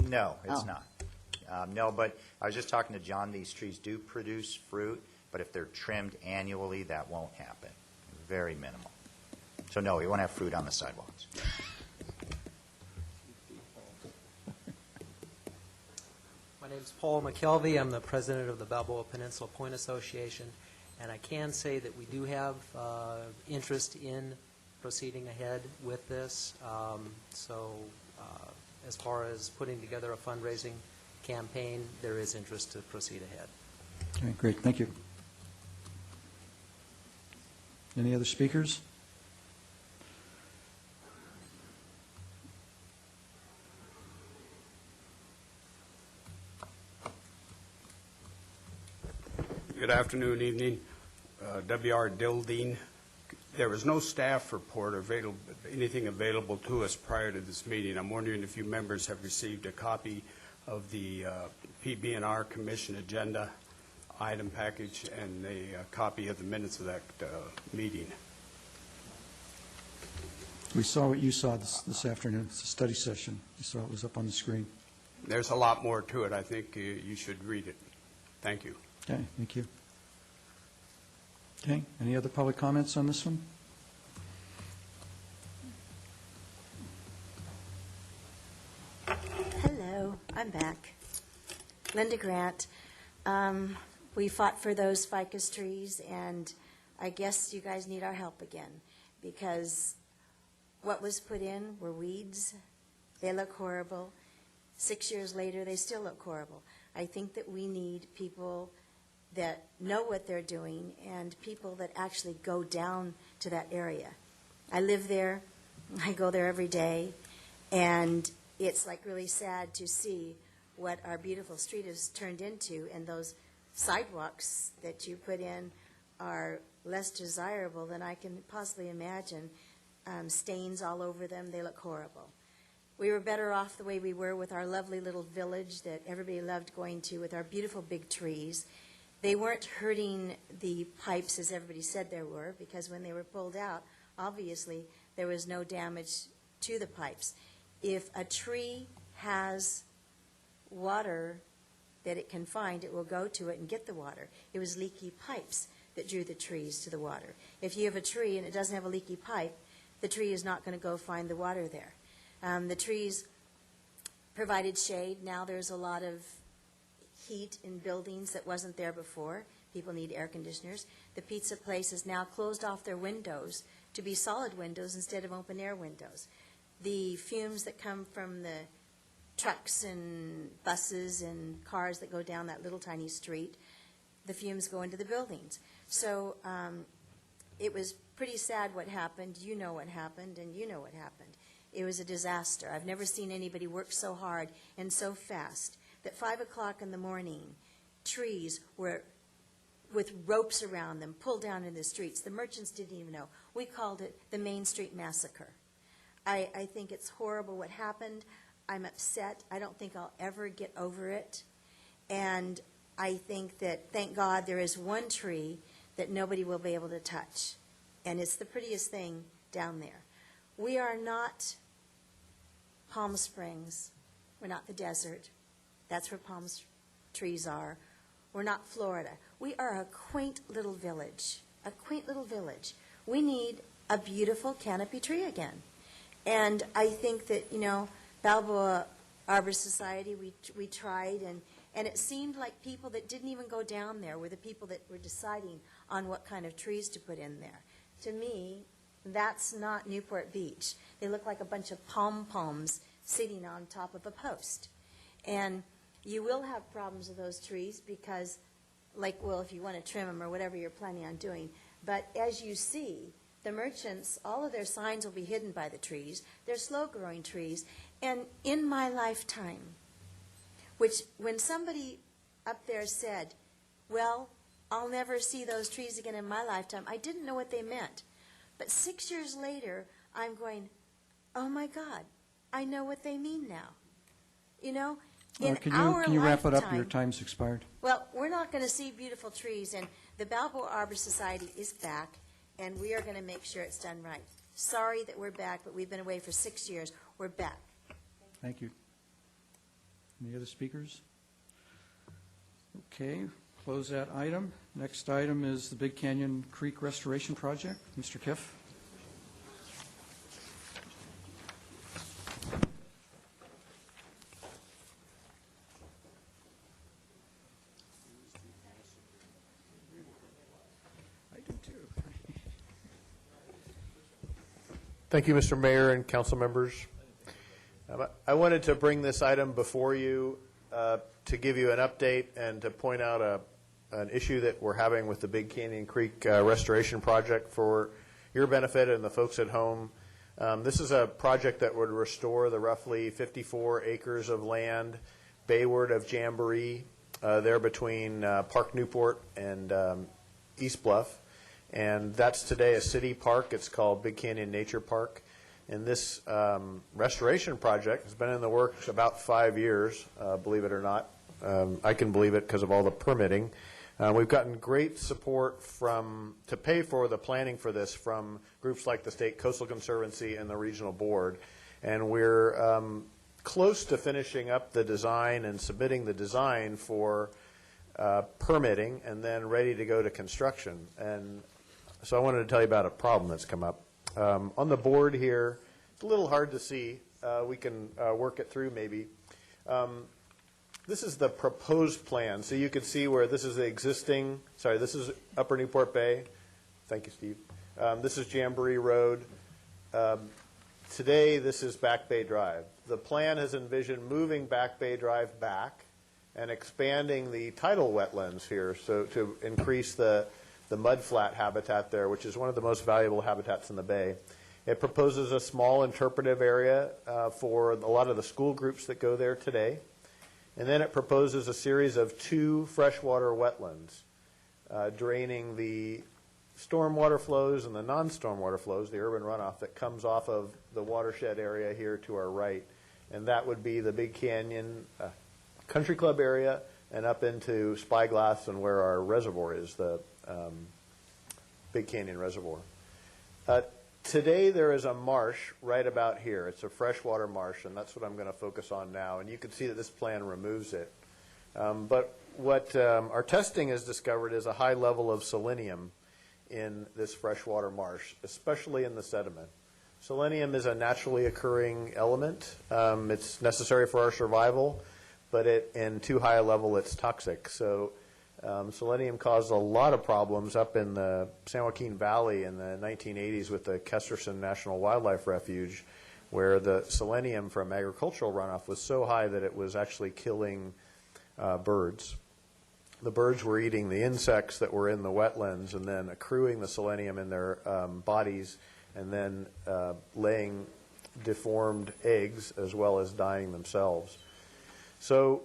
No, it's Oh. not. No, but I was just talking to John. These trees do produce fruit, but if they're trimmed annually, that won't happen. Very minimal. So no, we won't have fruit on the sidewalks. My name's Paul McKelvey. I'm the president of the Balboa Peninsula Point Association, and I can say that we do have interest in proceeding ahead with this. As far as putting together a fundraising campaign, there is interest to proceed ahead. Okay, great, thank you. Any other speakers? Good afternoon, evening. W.R. Dildine. There was no staff report or anything available to us prior to this meeting. I'm wondering if you members have received a copy of the PB&R Commission agenda item package and a copy of the minutes of that meeting. We saw what you saw this afternoon. It's a study session. You saw it was up on the screen. There's a lot more to it. I think you should read it. Thank you. Okay, thank you. Okay, any other public comments on this one? Hello, I'm back. Linda Grant. We fought for those ficus trees, and I guess you guys need our help again, because what was put in were weeds. They look horrible. 6 years later, they still look horrible. I think that we need people that know what they're doing and people that actually go down to that area. I live there. I go there every day, and it's like really sad to see what our beautiful street has turned into, and those sidewalks that you put in are less desirable than I can possibly imagine. Stains all over them. They look horrible. We were better off the way we were with our lovely little village that everybody loved going to with our beautiful big trees. They weren't hurting the pipes as everybody said there were, because when they were pulled out, obviously there was no damage to the pipes. If a tree has water that it can find, it will go to it and get the water. It was leaky pipes that drew the trees to the water. If you have a tree and it doesn't have a leaky pipe, the tree is not going to go find the water there. The trees provided shade. Now there's a lot of heat in buildings that wasn't there before. People need air conditioners. The pizza place has now closed off their windows to be solid windows instead of open air windows. The fumes that come from the trucks and buses and cars that go down that little tiny street, the fumes go into the buildings. So it was pretty sad what happened. You know what happened, and you know what happened. It was a disaster. I've never seen anybody work so hard and so fast that 5 o'clock in the morning, trees were with ropes around them pulled down in the streets. The merchants didn't even know. We called it the Main Street Massacre. I think it's horrible what happened. I'm upset. I don't think I'll ever get over it. And I think that, thank God, there is one tree that nobody will be able to touch. And it's the prettiest thing down there. We are not Palm Springs. We're not the desert. That's where palm trees are. We're not Florida. We are a quaint little village, a quaint little village. We need a beautiful canopy tree again. And I think that, Balboa Arbor Society, we tried, and it seemed like people that didn't even go down there were the people that were deciding on what kind of trees to put in there. To me, that's not Newport Beach. They look like a bunch of pom-poms sitting on top of a post. And you will have problems with those trees because, if you want to trim them or whatever you're planning on doing. But as you see, the merchants, all of their signs will be hidden by the trees. They're slow-growing trees. And in my lifetime, when somebody up there said, well, I'll never see those trees again in my lifetime, I didn't know what they meant. But 6 years later, I'm going, oh my God, I know what they mean now. Can you wrap it up? Your time's expired. Well, we're not going to see beautiful trees, and the Balboa Arbor Society is back, and we are going to make sure it's done right. Sorry that we're back, but we've been away for 6 years. We're back. Thank you. Any other speakers? Okay, close that item. Next item is the Big Canyon Creek Restoration Project. Mr. Kiff. Thank you, Mr. Mayor and council members. I wanted to bring this item before you to give you an update and to point out an issue that we're having with the Big Canyon Creek Restoration Project for your benefit and the folks at home. This is a project that would restore the roughly 54 acres of land bayward of Jamboree, there between Park Newport and East Bluff. And that's today a city park. It's called Big Canyon Nature Park. And this restoration project has been in the works about 5 years, believe it or not. I can believe it because of all the permitting. We've gotten great support to pay for the planning for this from groups like the State Coastal Conservancy and the Regional Board. And we're close to finishing up the design and submitting the design for permitting and then ready to go to construction. And so I wanted to tell you about a problem that's come up. On the board here, it's a little hard to see. We can work it through maybe. This is the proposed plan. So you can see where this is the existing, this is Upper Newport Bay. Thank you, Steve. This is Jamboree Road. Today, this is Back Bay Drive. The plan has envisioned moving Back Bay Drive back and expanding the tidal wetlands here so to increase the mudflat habitat there, which is one of the most valuable habitats in the bay. It proposes a small interpretive area for a lot of the school groups that go there today. And then it proposes a series of 2 freshwater wetlands draining the stormwater flows and the non-stormwater flows, the urban runoff that comes off of the watershed area here to our right. And that would be the Big Canyon Country Club area and up into Spyglass and where our reservoir is, the Big Canyon Reservoir. Today there is a marsh right about here. It's a freshwater marsh, and that's what I'm going to focus on now. And you can see that this plan removes it. But what our testing has discovered is a high level of selenium in this freshwater marsh, especially in the sediment. Selenium is a naturally occurring element. It's necessary for our survival, but in too high a level, it's toxic. So selenium caused a lot of problems up in the San Joaquin Valley in the 1980s with the Kesterson National Wildlife Refuge, where the selenium from agricultural runoff was so high that it was actually killing birds. The birds were eating the insects that were in the wetlands and then accruing the selenium in their bodies and then laying deformed eggs as well as dying themselves. So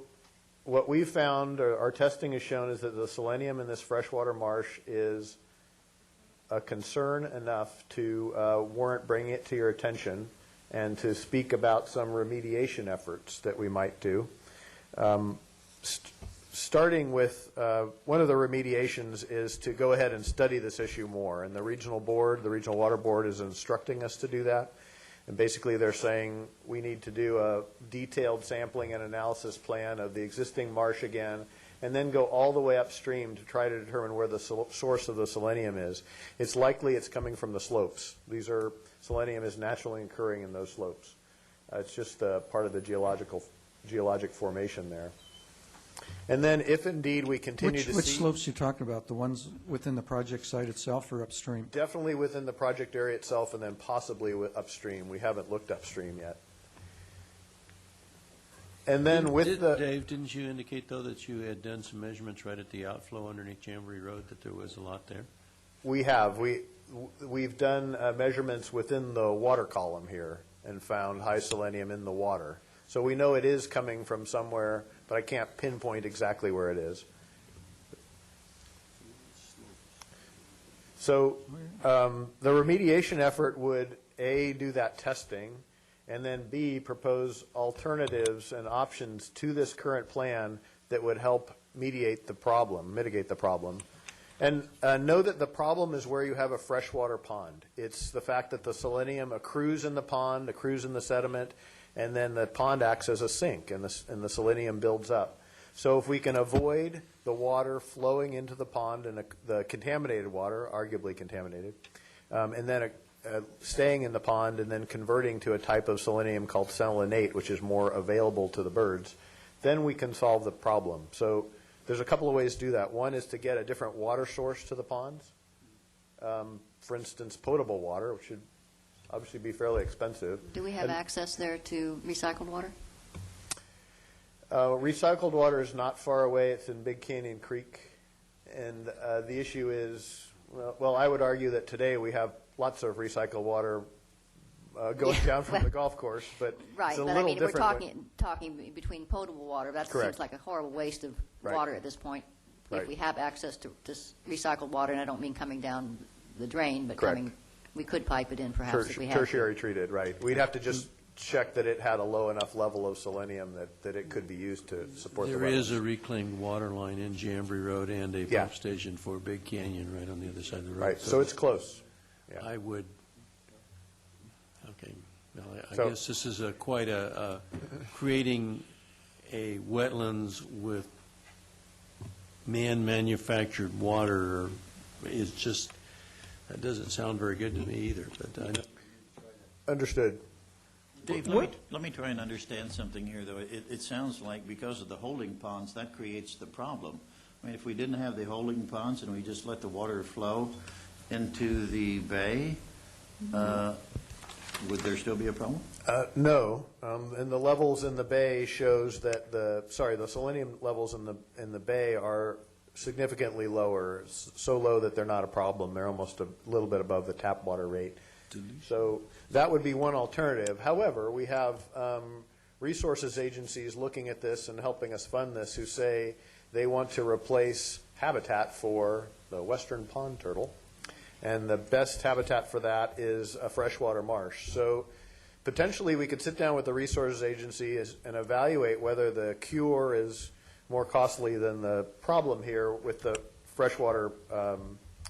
what we've found, our testing has shown, is that the selenium in this freshwater marsh is a concern enough to warrant bringing it to your attention and to speak about some remediation efforts that we might do. starting with, one of the remediations is to go ahead and study this issue more. And the regional board, the Regional Water Board, is instructing us to do that. And basically, they're saying we need to do a detailed sampling and analysis plan of the existing marsh again, and then go all the way upstream to try to determine where the source of the selenium is. It's likely it's coming from the slopes. Selenium is naturally occurring in those slopes. It's just part of the geologic formation there. And then if indeed we continue to see... Which slopes are you talking about? The ones within the project site itself or upstream? Definitely within the project area itself, and then possibly upstream. We haven't looked upstream yet. And then Dave, didn't you indicate, though, that you had done some measurements right at the outflow underneath Jamboree Road, that there was a lot there? We have. We've done measurements within the water column here and found high selenium in the water. So we know it is coming from somewhere, but I can't pinpoint exactly where it is. So the remediation effort would, A, do that testing, and then B, propose alternatives and options to this current plan that would help mitigate the problem. And know that the problem is where you have a freshwater pond. It's the fact that the selenium accrues in the pond, accrues in the sediment, and then the pond acts as a sink, and the selenium builds up. So if we can avoid the water flowing into the pond, and the contaminated water, arguably contaminated, and then staying in the pond and then converting to a type of selenium called selenate, which is more available to the birds, then we can solve the problem. So there's a couple of ways to do that. One is to get a different water source to the ponds. For instance, potable water, which should obviously be fairly expensive. Do we have access there to recycled water? Recycled water is not far away. It's in Big Canyon Creek. And the issue is, well, I would argue that today we have lots of recycled water going down from the golf course, but right, it's a but little I mean, we're different. talking between potable water. That Correct. seems like a horrible waste of Right. water at this point. Right. If we have access to recycled water, and I don't mean coming down the drain, but Correct. we could pipe it in perhaps if we had to. Tertiary treated, right. We'd have to just check that it had a low enough level of selenium that it could be used to support the There is wetlands. a reclaimed water line in Jamboree Road and a Yeah. pump station for Big Canyon right on the other side of the road. Right, so it's close. Yeah. I would, okay, well, I So- guess this is quite creating a wetlands with man-manufactured water is just, that doesn't sound very good to me either, but I know. Understood. Dave, let me try and understand something here, though. It sounds like because of the holding ponds, that creates the problem. I mean, if we didn't have the holding ponds and we just let the water flow into the bay, would there still be a problem? No, and the levels in the bay shows that the selenium levels in the bay are significantly lower, so low that they're not a problem. They're almost a little bit above the tap water rate. So that would be one alternative. However, we have resources agencies looking at this and helping us fund this who say they want to replace habitat for the western pond turtle, and the best habitat for that is a freshwater marsh. So potentially we could sit down with the resources agency and evaluate whether the cure is more costly than the problem here with the freshwater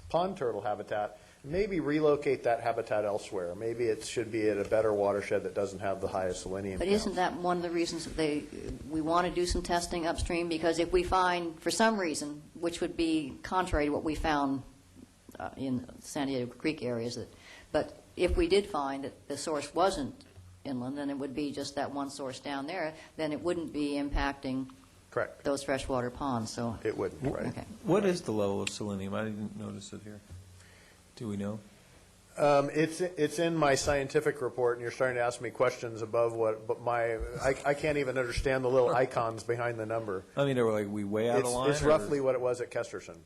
pond turtle habitat. Maybe relocate that habitat elsewhere. Maybe it should be at a better watershed that doesn't have the highest selenium But count. isn't that one of the reasons that we want to do some testing upstream? Because if we find, for some reason, which would be contrary to what we found in San Diego Creek areas, but if we did find that the source wasn't inland, then it would be just that one source down there, then it wouldn't be impacting Correct. those freshwater ponds. So it wouldn't, right. Okay. What is the level of selenium? I didn't notice it here. Do we know? It's in my scientific report, and you're starting to ask me questions above I can't even understand the little icons behind the number. I mean, are we way out of line? It's roughly what it was at Kesterson.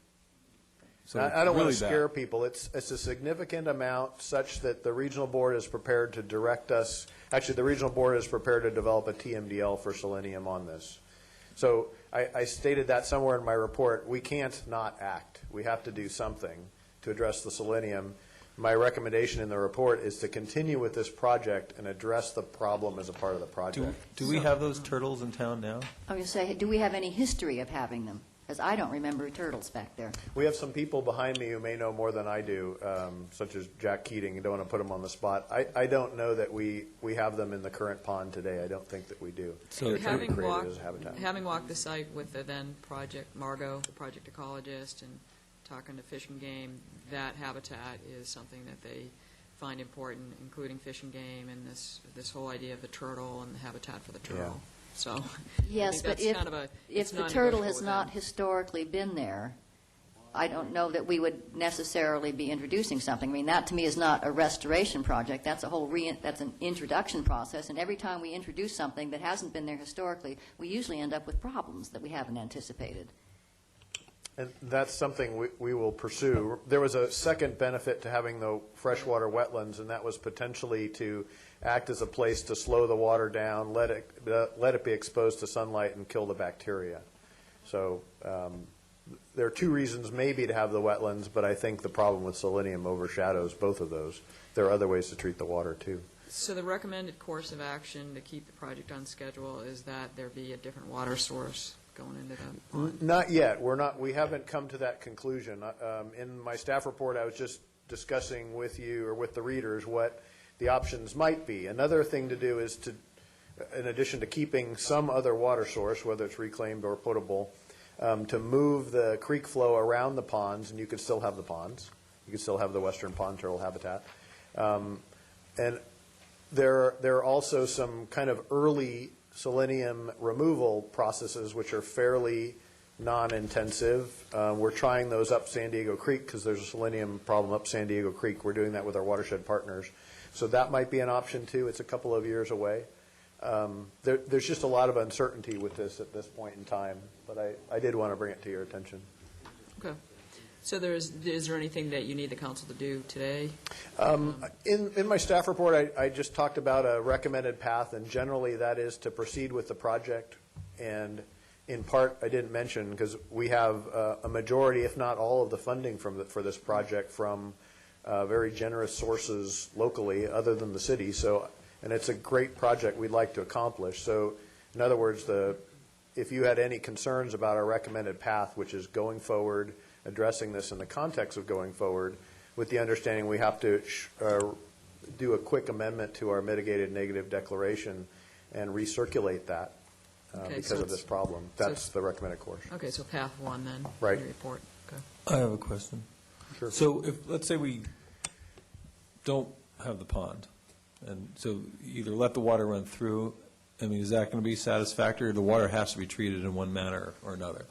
So I don't want really to scare people. It's a significant amount such that the regional board is prepared to direct us. Actually, the regional board is prepared to develop a TMDL for selenium on this. So I stated that somewhere in my report. We can't not act. We have to do something to address the selenium. my recommendation in the report is to continue with this project and address the problem as a part of the project. Do we have those turtles in town now? I was going to say, do we have any history of having them? Because I don't remember turtles back there. We have some people behind me who may know more than I do, such as Jack Keating. I don't want to put him on the spot. I don't know that we have them in the current pond today. I don't think that we do. So They're Having created walked, as a habitat. having walked the site with the then project, Margot, the project ecologist, and talking to Fish and Game, that habitat is something that they find important, including Fish and Game and this whole idea of the turtle and the habitat for the turtle. So Yes, but if the turtle has not historically been there, I don't know that we would necessarily be introducing something. I mean, that to me is not a restoration project. That's a whole that's an introduction process. And every time we introduce something that hasn't been there historically, we usually end up with problems that we haven't anticipated. And that's something we will pursue. There was a second benefit to having the freshwater wetlands, and that was potentially to act as a place to slow the water down, let it be exposed to sunlight, and kill the bacteria. So there are two reasons maybe to have the wetlands, but I think the problem with selenium overshadows both of those. There are other ways to treat the water, too. So the recommended course of action to keep the project on schedule is that there be a different water source going into that pond? Not yet. We haven't come to that conclusion. In my staff report, I was just discussing with you or with the readers what the options might be. Another thing to do is to, in addition to keeping some other water source, whether it's reclaimed or potable, to move the creek flow around the ponds, and you could still have the ponds. You could still have the western pond turtle habitat. And there are also some kind of early selenium removal processes which are fairly non-intensive. We're trying those up San Diego Creek because there's a selenium problem up San Diego Creek. We're doing that with our watershed partners. So that might be an option too. It's a couple of years away. There's just a lot of uncertainty with this at this point in time, but I did want to bring it to your attention. Okay. So is there anything that you need the council to do today? In my staff report, I just talked about a recommended path, and generally that is to proceed with the project. And in part, I didn't mention, because we have a majority, if not all, of the funding for this project from very generous sources locally, other than the city. So, and it's a great project we'd like to accomplish. So, in other words, if you had any concerns about our recommended path, which is going forward, addressing this in the context of going forward, with the understanding we have to do a quick amendment to our mitigated negative declaration and recirculate that because of this problem. That's the recommended course. Okay, so path one then. Right. In your report. Okay. I have a question. Sure. So let's say we don't have the pond, and so either let the water run through, I mean, is that going to be satisfactory, or the water has to be treated in one manner or another?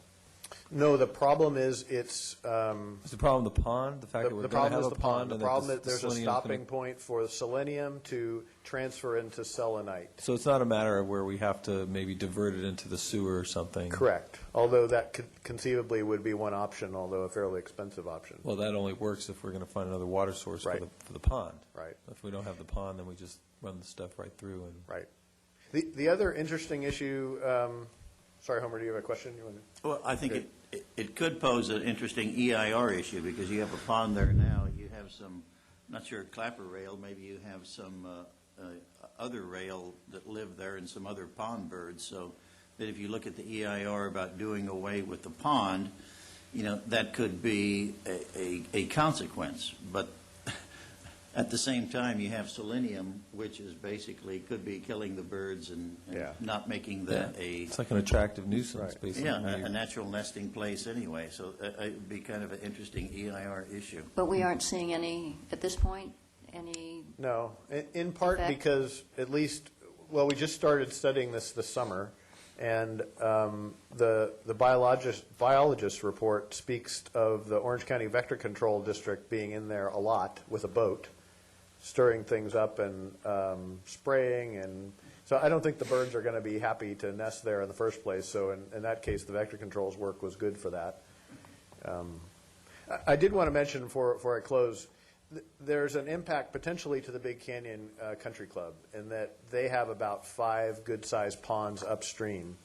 No, the problem is it's... Is the problem the pond, the fact that we're going to have a pond? The problem is there's a stopping point for the selenium to transfer into selenite. So it's not a matter of where we have to maybe divert it into the sewer or something? Correct, although that conceivably would be one option, although a fairly expensive option. Well, that only works if we're going to find another water source Right. for the pond. Right. If we don't have the pond, then we just run the stuff right through. And Right. The other interesting issue, sorry, Homer, do you have a question? Well, I think it could pose an interesting EIR issue, because you have a pond there now, you have some, I'm not sure, clapper rail, maybe you have some other rail that live there and some other pond birds, so that if you look at the EIR about doing away with the pond, that could be a consequence. But at the same time, you have selenium, which is basically could be killing the birds and not making that it's like an attractive nuisance, basically. Yeah, a natural nesting place anyway. So it would be kind of an interesting EIR issue. But we aren't seeing any, at this point, any... No, in part effect? because at least, well, we just started studying this summer, and the biologist report speaks of the Orange County Vector Control District being in there a lot with a boat, stirring things up and spraying, and so I don't think the birds are going to be happy to nest there in the first place. So in that case, the vector control's work was good for that. I did want to mention before I close, there's an impact potentially to the Big Canyon Country Club in that they have about 5 good-sized ponds upstream.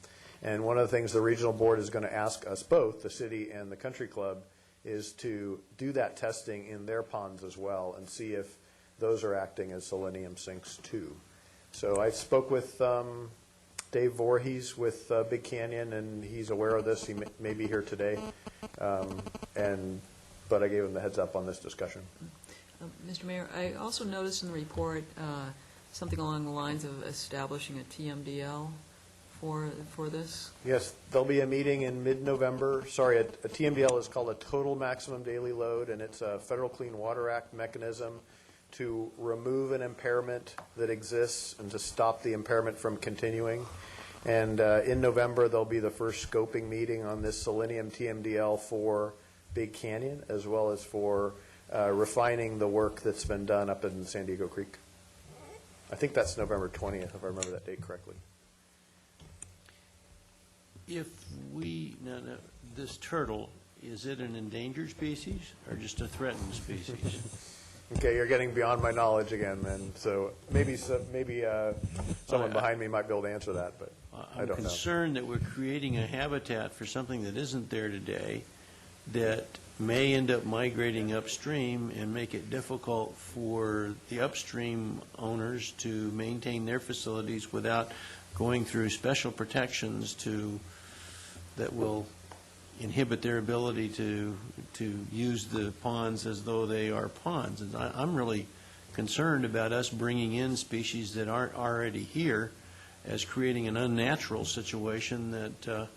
And one of the things the regional board is going to ask us both, the city and the country club, is to do that testing in their ponds as well and see if those are acting as selenium sinks too. So I spoke with Dave Voorhees with Big Canyon, and he's aware of this. He may be here today, but I gave him the heads up on this discussion. Mr. Mayor, I also noticed in the report something along the lines of establishing a TMDL for this. Yes, there'll be a meeting in mid-November. Sorry, a TMDL is called a Total Maximum Daily Load, and it's a Federal Clean Water Act mechanism to remove an impairment that exists and to stop the impairment from continuing. And in November, there'll be the first scoping meeting on this selenium TMDL for Big Canyon, as well as for refining the work that's been done up in San Diego Creek. I think that's November 20th, if I remember that date correctly. If now, this turtle, is it an endangered species or just a threatened species? Okay, you're getting beyond my knowledge again, then. So maybe someone behind me might be able to answer that, but I don't know. I'm concerned that we're creating a habitat for something that isn't there today that may end up migrating upstream and make it difficult for the upstream owners to maintain their facilities without going through special protections that will inhibit their ability to use the ponds as though they are ponds. And I'm really concerned about us bringing in species that aren't already here as creating an unnatural situation that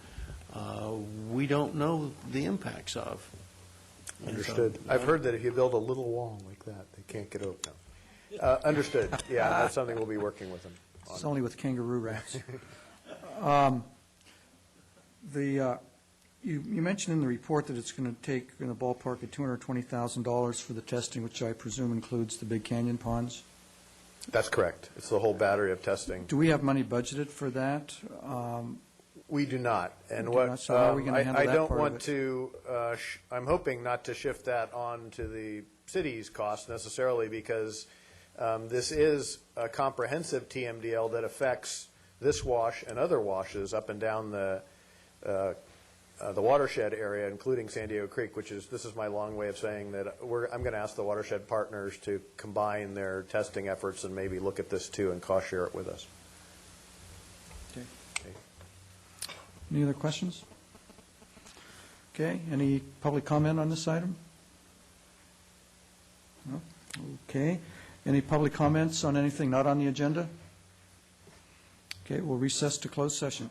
we don't know the impacts of. Understood. I've heard that if you build a little wall like that, they can't get over them. Understood. Yeah, that's something we'll be working with them on. It's only with kangaroo rats. You mentioned in the report that it's going to take in the ballpark of $220,000 for the testing, which I presume includes the Big Canyon ponds? That's correct. It's the whole battery of testing. Do we have money budgeted for that? We do not. And We do not. So how are we going to handle I that don't part of want it? to, I'm hoping not to shift that on to the city's cost necessarily, because this is a comprehensive TMDL that affects this wash and other washes up and down the watershed area, including San Diego Creek, this is my long way of saying that I'm going to ask the watershed partners to combine their testing efforts and maybe look at this too and cost share it with us. Okay. Any other questions? Okay, any public comment on this item? No? Okay. Any public comments on anything not on the agenda? Okay, we'll recess to closed session.